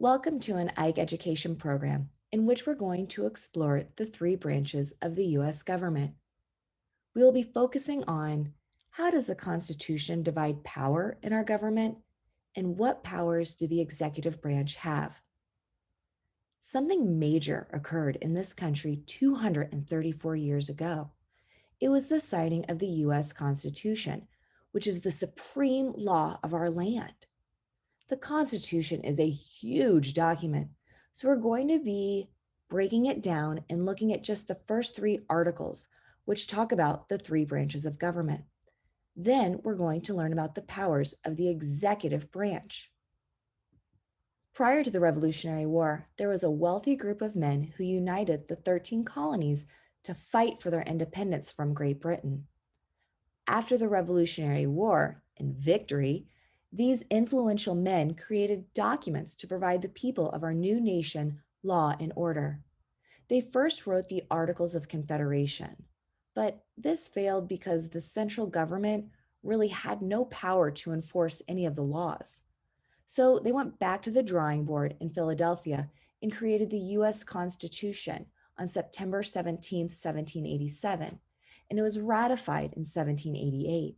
Welcome to an Ike education program in which we're going to explore the three branches of the U.S. government. We will be focusing on how does the Constitution divide power in our government and what powers do the executive branch have? Something major occurred in this country 234 years ago. It was the signing of the U.S. Constitution, which is the supreme law of our land. The Constitution is a huge document, so we're going to be breaking it down and looking at just the first three articles, which talk about the three branches of government. Then we're going to learn about the powers of the executive branch. Prior to the Revolutionary War, there was a wealthy group of men who united the 13 colonies to fight for their independence from Great Britain. After the Revolutionary War and victory, these influential men created documents to provide the people of our new nation law and order. They first wrote the Articles of Confederation, but this failed because the central government really had no power to enforce any of the laws. So they went back to the drawing board in Philadelphia and created the U.S. Constitution on September 17, 1787, and it was ratified in 1788.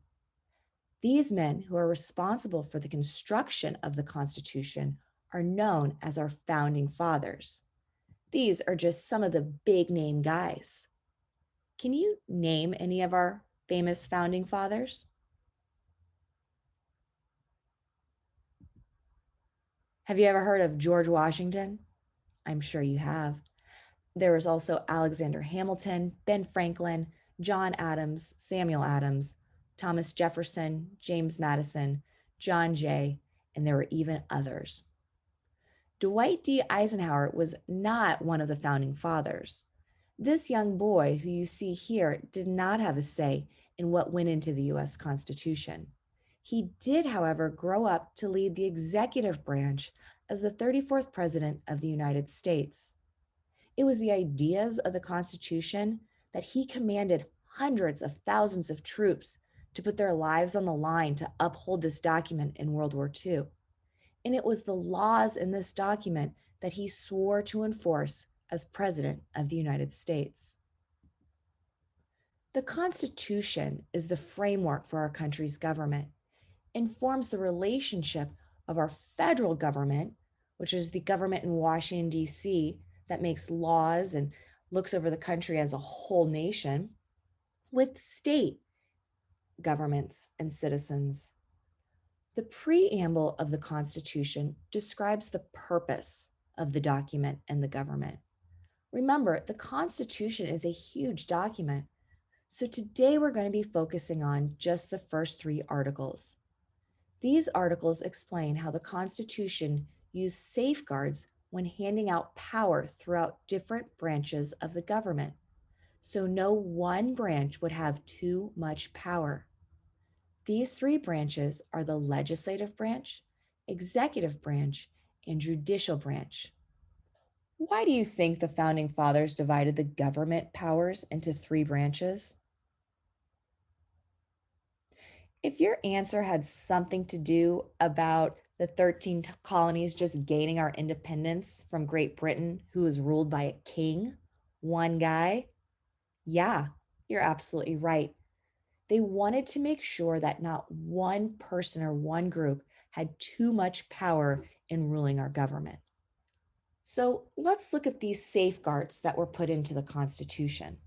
These men who are responsible for the construction of the Constitution are known as our founding fathers. These are just some of the big name guys. Can you name any of our famous founding fathers? Have you ever heard of George Washington? I'm sure you have. There was also Alexander Hamilton, Ben Franklin, John Adams, Samuel Adams, Thomas Jefferson, James Madison, John Jay, and there were even others. Dwight D. Eisenhower was not one of the founding fathers. This young boy who you see here did not have a say in what went into the U.S. Constitution. He did, however, grow up to lead the executive branch as the 34th President of the United States. It was the ideas of the Constitution that he commanded hundreds of thousands of troops to put their lives on the line to uphold this document in World War II. And it was the laws in this document that he swore to enforce as President of the United States. The Constitution is the framework for our country's government and forms the relationship of our federal government, which is the government in Washington, D.C., that makes laws and looks over the country as a whole nation, with state governments and citizens. The preamble of the Constitution describes the purpose of the document and the government. Remember, the Constitution is a huge document, so today we're going to be focusing on just the first three articles. These articles explain how the Constitution used safeguards when handing out power throughout different branches of the government, so no one branch would have too much power. These three branches are the legislative branch, executive branch, and judicial branch. Why do you think the founding fathers divided the government powers into three branches? If your answer had something to do about the 13 colonies just gaining our independence from Great Britain, who was ruled by a king, one guy, yeah, you're absolutely right. They wanted to make sure that not one person or one group had too much power in ruling our government. So let's look at these safeguards that were put into the Constitution.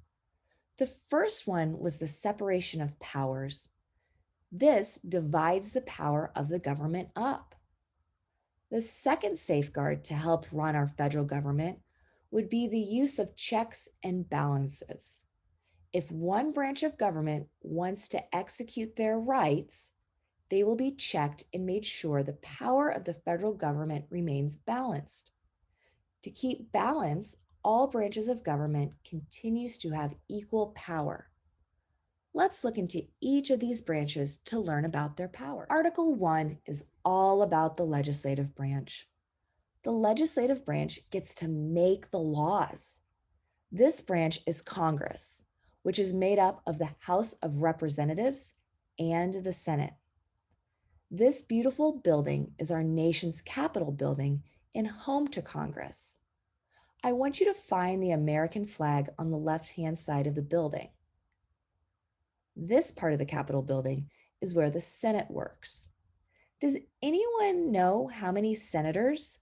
The first one was the separation of powers. This divides the power of the government up. The second safeguard to help run our federal government would be the use of checks and balances. If one branch of government wants to execute their rights, they will be checked and made sure the power of the federal government remains balanced. To keep balance, all branches of government continues to have equal power. Let's look into each of these branches to learn about their power. Article 1 is all about the legislative branch. The legislative branch gets to make the laws. This branch is Congress, which is made up of the House of Representatives and the Senate. This beautiful building is our nation's Capitol building and home to Congress. I want you to find the American flag on the left-hand side of the building. This part of the Capitol building is where the Senate works. Does anyone know how many senators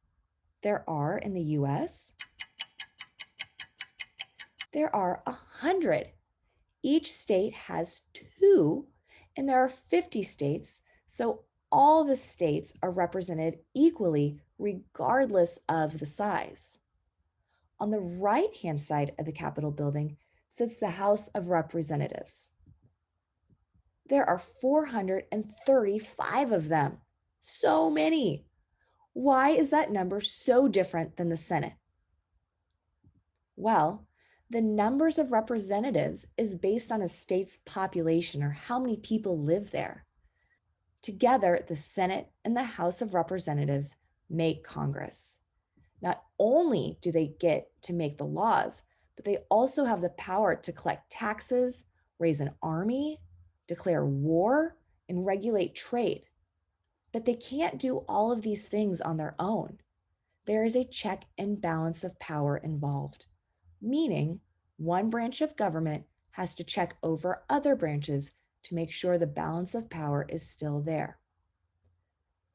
there are in the US? There are 100. Each state has two, and there are 50 states, so all the states are represented equally regardless of the size. On the right-hand side of the Capitol building sits the House of Representatives. There are 435 of them. So many. Why is that number so different than the Senate? Well, the numbers of representatives is based on a state's population or how many people live there. Together, the Senate and the House of Representatives make Congress. Not only do they get to make the laws, but they also have the power to collect taxes, raise an army, declare war, and regulate trade. But they can't do all of these things on their own. There is a check and balance of power involved, meaning one branch of government has to check over other branches to make sure the balance of power is still there.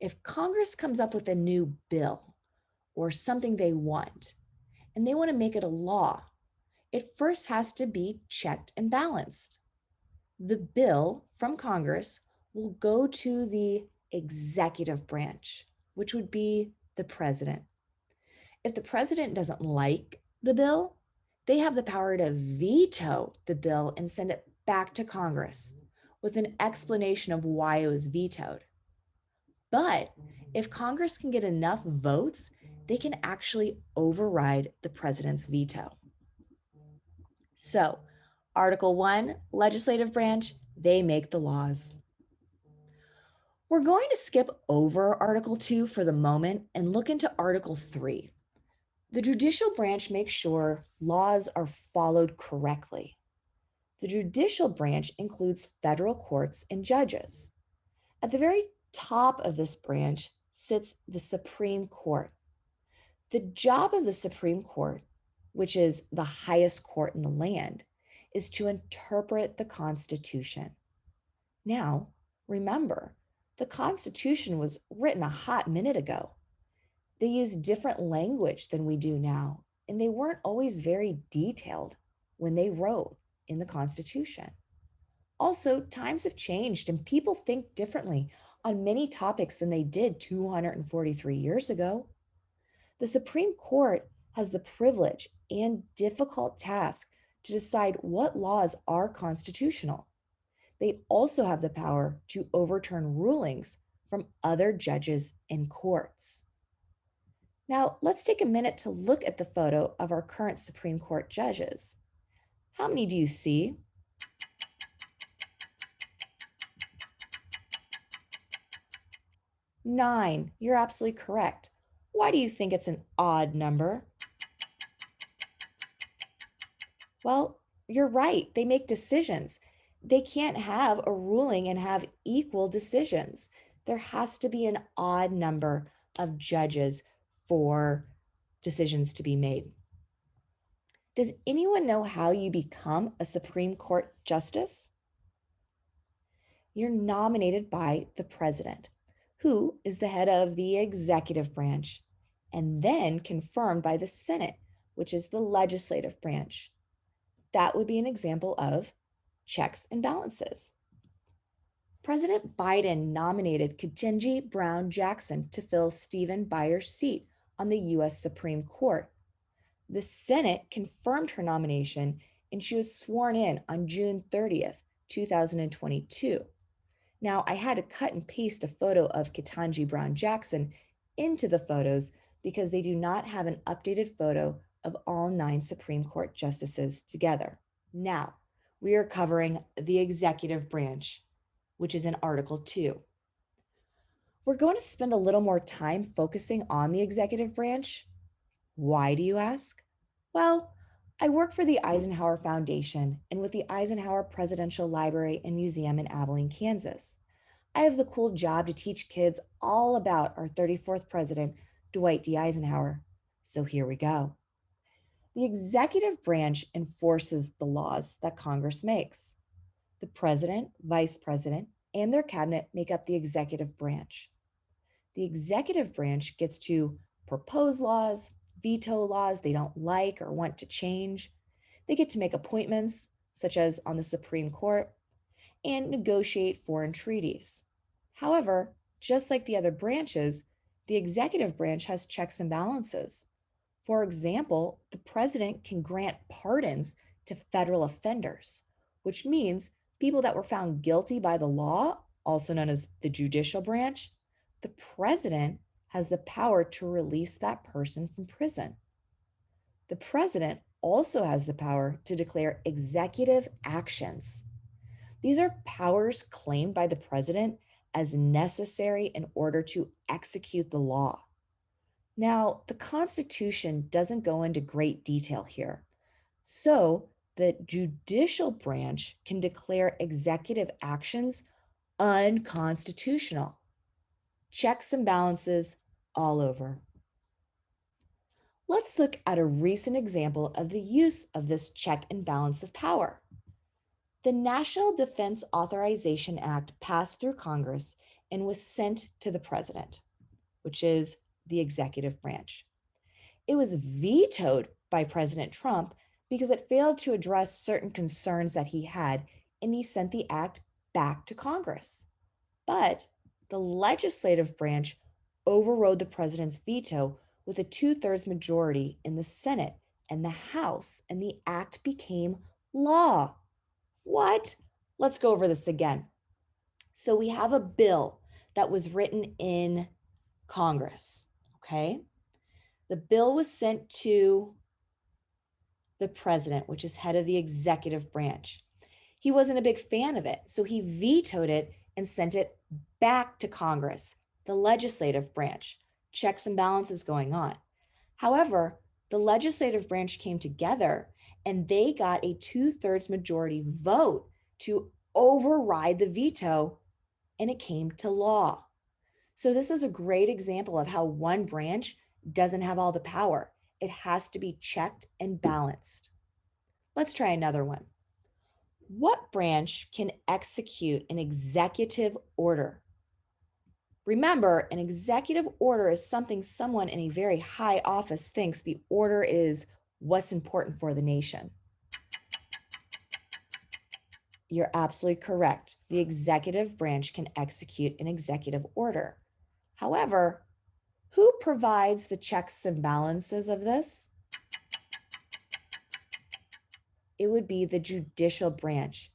If Congress comes up with a new bill or something they want, and they want to make it a law, it first has to be checked and balanced. The bill from Congress will go to the executive branch, which would be the president. If the president doesn't like the bill, they have the power to veto the bill and send it back to Congress with an explanation of why it was vetoed. But if Congress can get enough votes, they can actually override the president's veto. So, Article 1, legislative branch, they make the laws. We're going to skip over Article 2 for the moment and look into Article 3. The judicial branch makes sure laws are followed correctly. The judicial branch includes federal courts and judges. At the very top of this branch sits the Supreme Court. The job of the Supreme Court, which is the highest court in the land, is to interpret the Constitution. Now, remember, the Constitution was written a hot minute ago. They used different language than we do now, and they weren't always very detailed when they wrote in the Constitution. Also, times have changed and people think differently on many topics than they did 243 years ago. The Supreme Court has the privilege and difficult task to decide what laws are constitutional. They also have the power to overturn rulings from other judges and courts. Now, let's take a minute to look at the photo of our current Supreme Court judges. How many do you see? 9. You're absolutely correct. Why do you think it's an odd number? Well, you're right. They make decisions. They can't have a ruling and have equal decisions. There has to be an odd number of judges for decisions to be made. Does anyone know how you become a Supreme Court justice? You're nominated by the president, who is the head of the executive branch, and then confirmed by the Senate, which is the legislative branch. That would be an example of checks and balances. President Biden nominated Ketanji Brown Jackson to fill Stephen Breyer's seat on the U.S. Supreme Court. The Senate confirmed her nomination and she was sworn in on June 30th, 2022. Now, I had to cut and paste a photo of Ketanji Brown Jackson into the photos because they do not have an updated photo of all 9 Supreme Court justices together. Now, we are covering the executive branch, which is in Article 2. We're going to spend a little more time focusing on the executive branch. Why, do you ask? Well, I work for the Eisenhower Foundation and with the Eisenhower Presidential Library and Museum in Abilene, Kansas. I have the cool job to teach kids all about our 34th president, Dwight D. Eisenhower. So here we go. The executive branch enforces the laws that Congress makes. The president, vice president, and their cabinet make up the executive branch. The executive branch gets to propose laws, veto laws they don't like or want to change. They get to make appointments, such as on the Supreme Court, and negotiate foreign treaties. However, just like the other branches, the executive branch has checks and balances. For example, the president can grant pardons to federal offenders, which means people that were found guilty by the law, also known as the judicial branch, the president has the power to release that person from prison. The president also has the power to declare executive actions. These are powers claimed by the president as necessary in order to execute the law. Now, the Constitution doesn't go into great detail here. So, the judicial branch can declare executive actions unconstitutional. Checks and balances all over. Let's look at a recent example of the use of this check and balance of power. The National Defense Authorization Act passed through Congress and was sent to the president, which is the executive branch. It was vetoed by President Trump because it failed to address certain concerns that he had, and he sent the act back to Congress. But the legislative branch overrode the president's veto with a 2/3 majority in the Senate and the House, and the act became law. What? Let's go over this again. So we have a bill that was written in Congress, okay? The bill was sent to the president, which is head of the executive branch. He wasn't a big fan of it, so he vetoed it and sent it back to Congress, the legislative branch. Checks and balances going on. However, the legislative branch came together and they got a 2/3 majority vote to override the veto, and it came to law. So this is a great example of how one branch doesn't have all the power. It has to be checked and balanced. Let's try another one. What branch can execute an executive order? Remember, an executive order is something someone in a very high office thinks the order is what's important for the nation. You're absolutely correct. The executive branch can execute an executive order. However, who provides the checks and balances of this? It would be the judicial branch.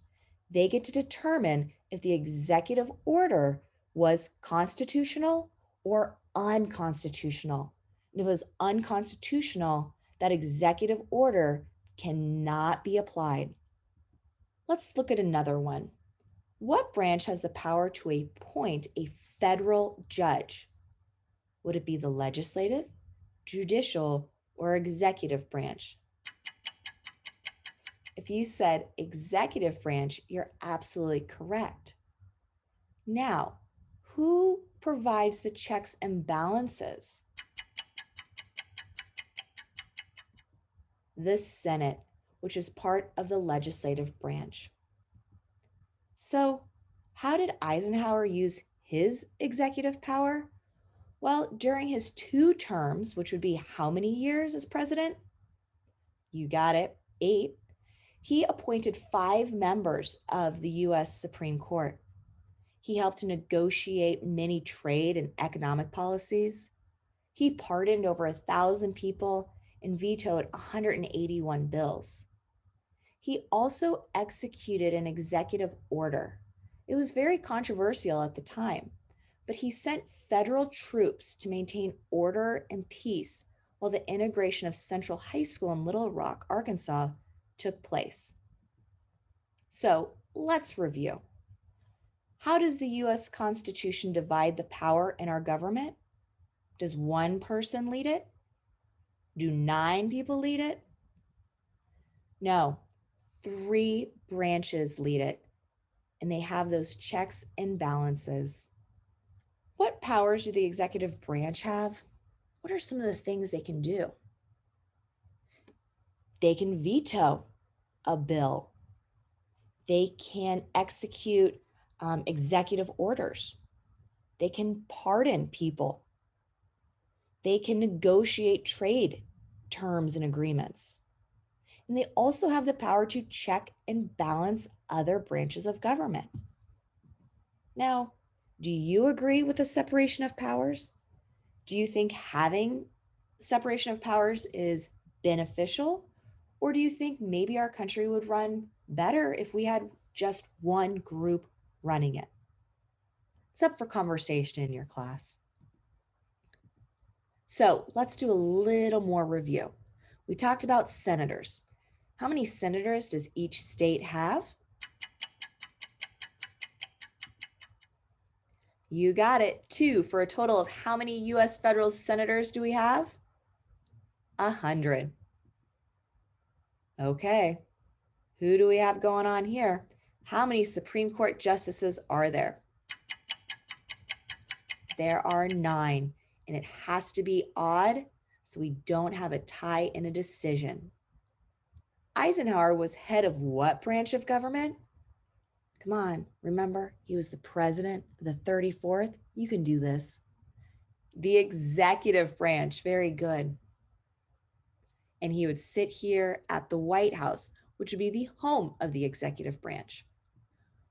They get to determine if the executive order was constitutional or unconstitutional. And if it was unconstitutional, that executive order cannot be applied. Let's look at another one. What branch has the power to appoint a federal judge? Would it be the legislative, judicial, or executive branch? If you said executive branch, you're absolutely correct. Now, who provides the checks and balances? The Senate, which is part of the legislative branch. So, how did Eisenhower use his executive power? Well, during his 2 terms, which would be how many years as president? You got it, 8. He appointed 5 members of the US Supreme Court. He helped to negotiate many trade and economic policies. He pardoned over 1,000 people and vetoed 181 bills. He also executed an executive order. It was very controversial at the time, but he sent federal troops to maintain order and peace while the integration of Central High School in Little Rock, Arkansas, took place. So let's review. How does the US Constitution divide the power in our government? Does one person lead it? Do 9 people lead it? No, 3 branches lead it, and they have those checks and balances. What powers do the executive branch have? What are some of the things they can do? They can veto a bill. They can execute executive orders. They can pardon people. They can negotiate trade terms and agreements. And they also have the power to check and balance other branches of government. Now, do you agree with the separation of powers? Do you think having separation of powers is beneficial? Or do you think maybe our country would run better if we had just one group running it? It's up for conversation in your class. So let's do a little more review. We talked about senators. How many senators does each state have? You got it, 2, for a total of how many US federal senators do we have? 100. Okay, who do we have going on here? How many Supreme Court justices are there? There are 9, and it has to be odd so we don't have a tie in a decision. Eisenhower was head of what branch of government? Come on, remember, he was the president of the 34th. You can do this. The executive branch, very good. And he would sit here at the White House, which would be the home of the executive branch.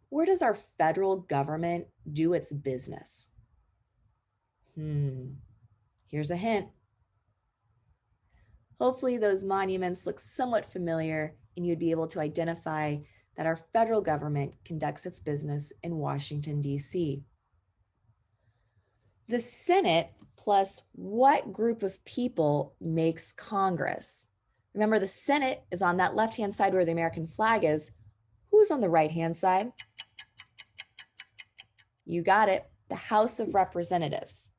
Where does our federal government do its business? Here's a hint. Hopefully those monuments look somewhat familiar and you'd be able to identify that our federal government conducts its business in Washington, D.C. The Senate plus what group of people makes Congress? Remember, the Senate is on that left-hand side where the American flag is. Who's on the right-hand side? You got it, the House of Representatives.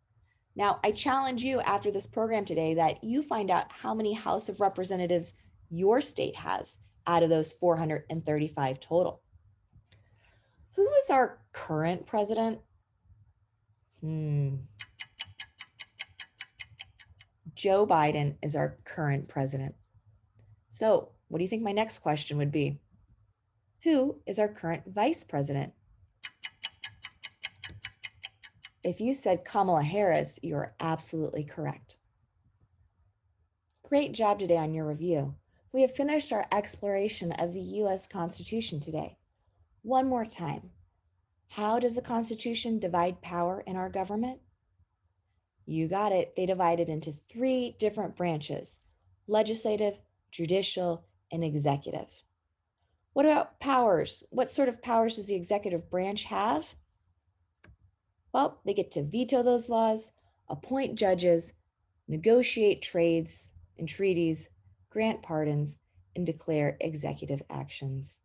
Now, I challenge you after this program today that you find out how many House of Representatives your state has out of those 435 total. Who is our current president? Joe Biden is our current president. So, what do you think my next question would be? Who is our current vice president? If you said Kamala Harris, you're absolutely correct. Great job today on your review. We have finished our exploration of the U.S. Constitution today. One more time. How does the Constitution divide power in our government? You got it. They divide it into 3 different branches: legislative, judicial, and executive. What about powers? What sort of powers does the executive branch have? Well, they get to veto those laws, appoint judges, negotiate trades and treaties, grant pardons, and declare executive actions.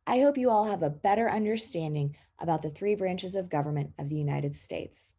I hope you all have a better understanding about the 3 branches of government of the United States.